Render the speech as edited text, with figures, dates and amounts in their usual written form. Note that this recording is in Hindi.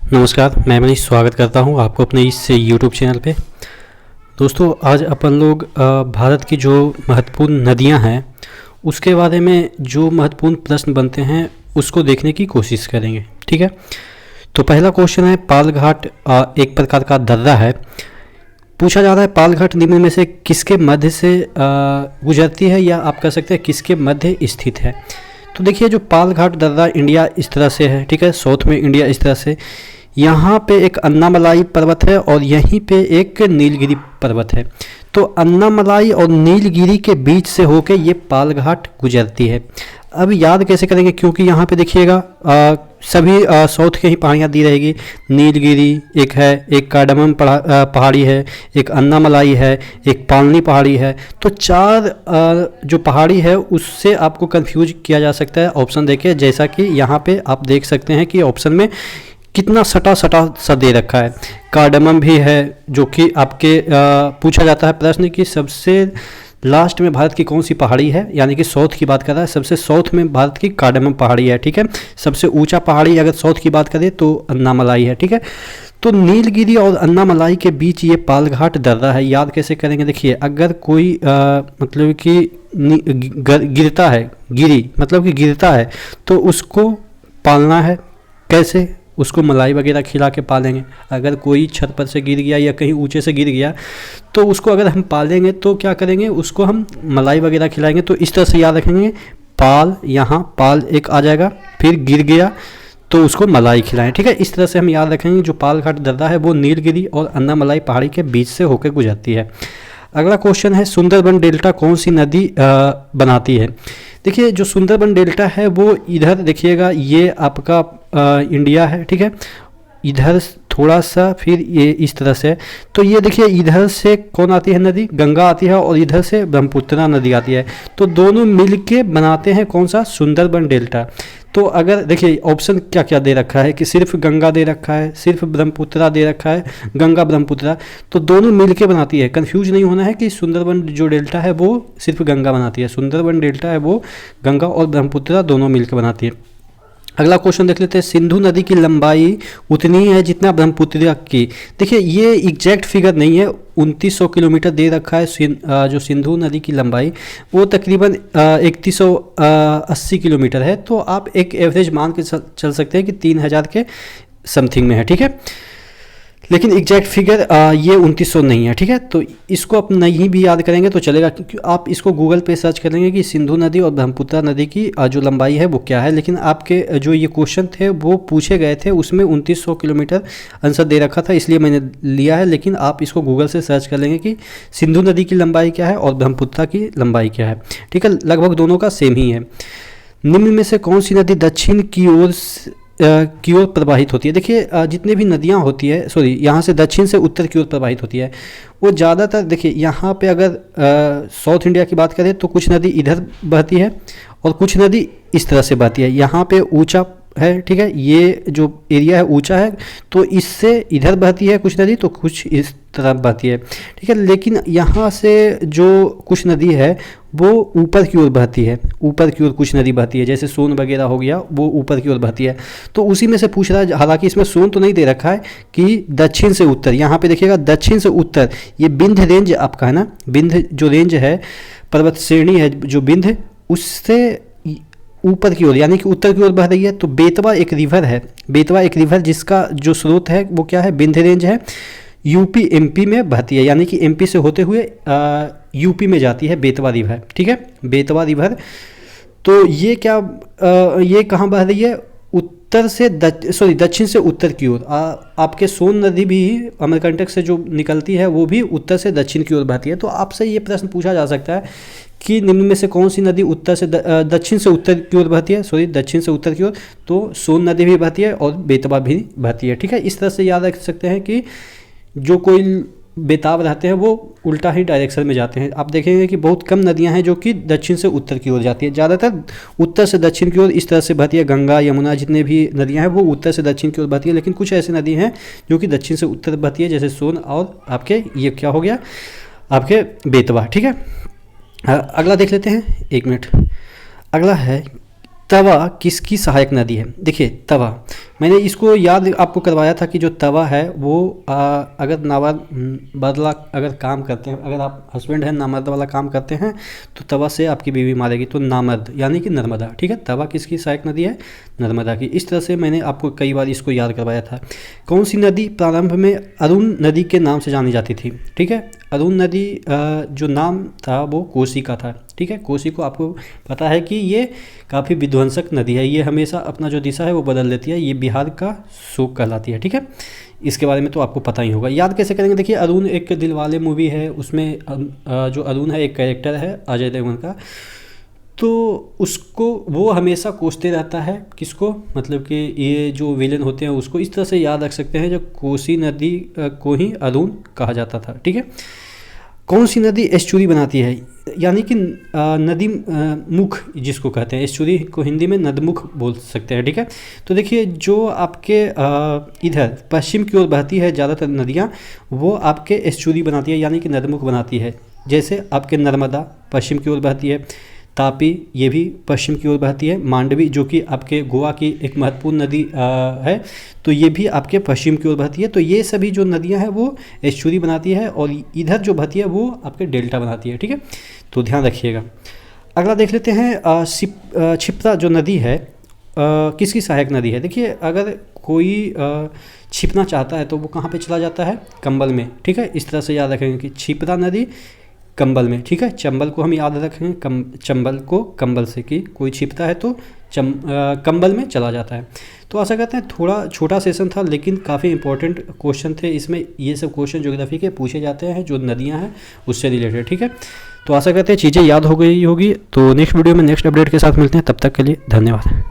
नमस्कार, मैं मनीष स्वागत करता हूं आपको अपने इस यूट्यूब चैनल पे। दोस्तों, आज अपन लोग भारत की जो महत्वपूर्ण नदियां हैं उसके बारे में जो महत्वपूर्ण प्रश्न बनते हैं उसको देखने की कोशिश करेंगे। ठीक है, तो पहला क्वेश्चन है, पाल घाट एक प्रकार का दर्रा है। पूछा जा रहा है पाल घाट निम्न में से किसके मध्य से गुजरती है, या आप कह सकते हैं किसके मध्य स्थित है। तो देखिए, जो पाल घाट दर्रा इंडिया इस तरह से है, ठीक है, साउथ में इंडिया इस तरह से, यहाँ पे एक अन्नामलाई पर्वत है और यहीं पे एक नीलगिरी पर्वत है। तो अन्नामलाई और नीलगिरी के बीच से होके ये पाल घाट गुजरती है। अब याद कैसे करेंगे, क्योंकि यहाँ पे देखिएगा सभी साउथ के ही पहाड़ियाँ दी रहेगी। नीलगिरी एक है, एक कार्डमम पहाड़ी है, एक अन्नामलाई है, एक पालनी पहाड़ी है। तो चार जो पहाड़ी है उससे आपको कंफ्यूज किया जा सकता है। ऑप्शन देखिए, जैसा कि यहाँ पे आप देख सकते हैं कि ऑप्शन में कितना सटा सटा सा दे रखा है। कार्डमम भी है, जो कि आपके पूछा जाता है प्रश्न कि सबसे लास्ट में भारत की कौन सी पहाड़ी है, यानी कि साउथ की बात कर रहा है, सबसे साउथ में भारत की कार्डमम पहाड़ी है। ठीक है, सबसे ऊंचा पहाड़ी अगर साउथ की बात करें तो अन्नामलाई है। ठीक है, तो नीलगिरी और अन्नामलाई के बीच ये पाल घाट दर्रा है। याद कैसे करेंगे, देखिए, अगर कोई मतलब कि गिरता है, गिरी मतलब कि गिरता है, तो उसको पालना है। कैसे? उसको मलाई वगैरह खिला के पालेंगे। अगर कोई छत पर से गिर गया या कहीं ऊंचे से गिर गया तो उसको अगर हम पालेंगे तो क्या करेंगे, उसको हम मलाई वगैरह खिलाएंगे। तो इस तरह से याद रखेंगे, पाल, यहाँ पाल एक आ जाएगा, फिर गिर गया तो उसको मलाई खिलाएं। ठीक है, इस तरह से हम याद रखेंगे। जो पाल घाट दर्रा है वो नीलगिरी और अन्नामलाई पहाड़ी के बीच से होकर गुजरती है। अगला क्वेश्चन है, सुंदरबन डेल्टा कौन सी नदी बनाती है। देखिए, जो सुंदरबन डेल्टा है वो इधर देखिएगा, ये आपका इंडिया है। ठीक है, इधर थोड़ा सा, फिर ये इस तरह से। तो ये देखिए, इधर से कौन आती है नदी, गंगा आती है, और इधर से ब्रह्मपुत्र नदी आती है। तो दोनों मिलके बनाते हैं कौन सा, सुंदरबन डेल्टा। तो अगर देखिए ऑप्शन क्या क्या दे रखा है कि सिर्फ गंगा दे रखा है, सिर्फ ब्रह्मपुत्र दे रखा है, गंगा ब्रह्मपुत्र, तो दोनों मिलके बनाती है। कंफ्यूज नहीं होना है कि सुंदरबन जो डेल्टा है वो सिर्फ गंगा बनाती है। सुंदरबन डेल्टा है वो गंगा और ब्रह्मपुत्र दोनों मिलकर बनाती है। अगला क्वेश्चन देख लेते हैं, सिंधु नदी की लंबाई उतनी है जितना ब्रह्मपुत्र की। देखिए, ये एग्जैक्ट फिगर नहीं है, 2900 किलोमीटर दे रखा है। जो सिंधु नदी की लंबाई वो तकरीबन 3180 किलोमीटर है। तो आप एक एवरेज मान के चल सकते हैं कि 3000 के समथिंग में है। ठीक है, लेकिन एग्जैक्ट फिगर ये 2900 नहीं है। ठीक है, तो इसको आप नहीं भी याद करेंगे तो चलेगा, क्योंकि आप इसको गूगल पे सर्च करेंगे कि सिंधु नदी और ब्रह्मपुत्र नदी की जो लंबाई है वो क्या है। लेकिन आपके जो ये क्वेश्चन थे वो पूछे गए थे, उसमें 2900 किलोमीटर आंसर दे रखा था, इसलिए मैंने लिया है। लेकिन आप इसको गूगल से सर्च कर लेंगे कि सिंधु नदी की लंबाई क्या है और ब्रह्मपुत्र की लंबाई क्या है। ठीक है, लगभग दोनों का सेम ही है। निम्न में से कौन सी नदी दक्षिण की ओर प्रवाहित होती है। देखिए, जितने भी नदियाँ होती है, सॉरी, यहाँ से दक्षिण से उत्तर की ओर प्रवाहित होती है, वो ज़्यादातर देखिए यहाँ पे अगर साउथ इंडिया की बात करें तो कुछ नदी इधर बहती है और कुछ नदी इस तरह से बहती है। यहाँ पे ऊंचा है, ठीक है, ये जो एरिया है ऊंचा है, तो इससे इधर बहती है कुछ नदी, तो कुछ इस तरह बहती है। ठीक है, लेकिन यहाँ से जो कुछ नदी है वो ऊपर की ओर बहती है, ऊपर की ओर कुछ नदी बहती है, जैसे सोन वगैरह हो गया, वो ऊपर की ओर बहती है। तो उसी में से पूछ रहा है, हालांकि इसमें सोन तो नहीं दे रखा है, कि दक्षिण से उत्तर, यहाँ पे देखिएगा दक्षिण से उत्तर, ये विंध्य रेंज आपका है ना, विंध्य जो रेंज है, पर्वत श्रेणी है जो विंध्य, उससे ऊपर की ओर यानी कि उत्तर की ओर बह रही है। तो बेतवा एक रिवर है, बेतवा एक रिवर जिसका जो स्रोत है वो क्या है, विंध्य रेंज है, यूपी एमपी में बहती है, यानी कि एमपी से होते हुए यूपी में जाती है बेतवा रिवर। ठीक है, बेतवा रिवर। तो ये क्या ये कहाँ बह रही है, उत्तर से दक्षिण से उत्तर की ओर। आपके सोन नदी भी अमरकंटक से जो निकलती है वो भी उत्तर से दक्षिण की ओर बहती है। तो आपसे ये प्रश्न पूछा जा सकता है कि निम्न में से कौन सी नदी उत्तर से दक्षिण से उत्तर की ओर बहती है, सॉरी, दक्षिण से उत्तर की ओर। तो सोन नदी भी बहती है और बेतवा भी बहती है। ठीक है, इस तरह से याद रख सकते हैं कि जो कोई बेताब रहते हैं वो उल्टा ही डायरेक्शन में जाते हैं। आप देखेंगे कि बहुत कम नदियां हैं जो कि दक्षिण से उत्तर की ओर जाती है, ज़्यादातर उत्तर से दक्षिण की ओर इस तरह से बहती है। गंगा, यमुना, जितने भी नदियां हैं वो उत्तर से दक्षिण की ओर बहती है, लेकिन कुछ ऐसी नदी हैं जो कि दक्षिण से उत्तर बहती है, जैसे सोन और आपके ये क्या हो गया, आपके बेतवा। ठीक है, अगला देख लेते हैं, एक मिनट। अगला है तवा किसकी सहायक नदी है? देखिए तवा, मैंने इसको याद आपको करवाया था कि जो तवा है वो अगर बदला अगर काम करते हैं, अगर आप हस्बैंड हैं नामर्द वाला काम करते हैं तो तवा से आपकी बीवी मारेगी, तो नामर्द यानी कि नर्मदा। ठीक है, तवा किसकी सहायक नदी है? नर्मदा की। इस तरह से मैंने आपको कई बार इसको याद करवाया था। कौन सी नदी प्रारंभ में अरुण नदी के नाम से जानी जाती थी? ठीक है, अरुण नदी जो नाम था वो कोसी का था। ठीक है, कोसी को आपको पता है कि ये काफ़ी विध्वंसक नदी है, ये हमेशा अपना जो दिशा है वो बदल देती है, ये बिहार का शोक कहलाती है। ठीक है, इसके बारे में तो आपको पता ही होगा। याद कैसे करेंगे? देखिए अरुण एक दिलवाले मूवी है, उसमें जो अरुण है एक कैरेक्टर है अजय देवगन का, तो उसको वो हमेशा कोसते रहता है। किसको? मतलब कि ये जो विलेन होते हैं उसको। इस तरह से याद रख सकते हैं, जो कोसी नदी को ही अरुण कहा जाता था। ठीक है, कौन सी नदी एस्चुरी बनाती है? यानी कि नदी मुख जिसको कहते हैं, एस्चुरी को हिंदी में नदमुख बोल सकते हैं। ठीक है, तो देखिए जो आपके इधर पश्चिम की ओर बहती है ज़्यादातर नदियाँ, वो आपके एस्चुरी बनाती है यानी कि नदमुख बनाती है। जैसे आपके नर्मदा पश्चिम की ओर बहती है, तापी ये भी पश्चिम की ओर बहती है, मांडवी जो कि आपके गोवा की एक महत्वपूर्ण नदी है, तो ये भी आपके पश्चिम की ओर बहती है। तो ये सभी जो नदियां हैं वो एस्चुरी बनाती है, और इधर जो बहती है वो आपके डेल्टा बनाती है। ठीक है, तो ध्यान रखिएगा। अगला देख लेते हैं, क्षिप्रा जो नदी है किसकी सहायक नदी है? देखिए अगर कोई छिपना चाहता है तो वो कहाँ पे चला जाता है? कंबल में। ठीक है, इस तरह से याद रखेंगे कि क्षिप्रा नदी कंबल में। ठीक है, चंबल को हम याद रखेंगे, चंबल को कंबल से, कि कोई छिपता है तो कंबल में चला जाता है। तो आशा करते हैं थोड़ा छोटा सेशन था लेकिन काफ़ी इंपॉर्टेंट क्वेश्चन थे इसमें। ये सब क्वेश्चन ज्योग्राफी के पूछे जाते हैं जो नदियां हैं उससे रिलेटेड। ठीक है, तो आशा करते हैं चीज़ें याद हो गई होगी। तो नेक्स्ट वीडियो में नेक्स्ट अपडेट के साथ मिलते हैं, तब तक के लिए धन्यवाद।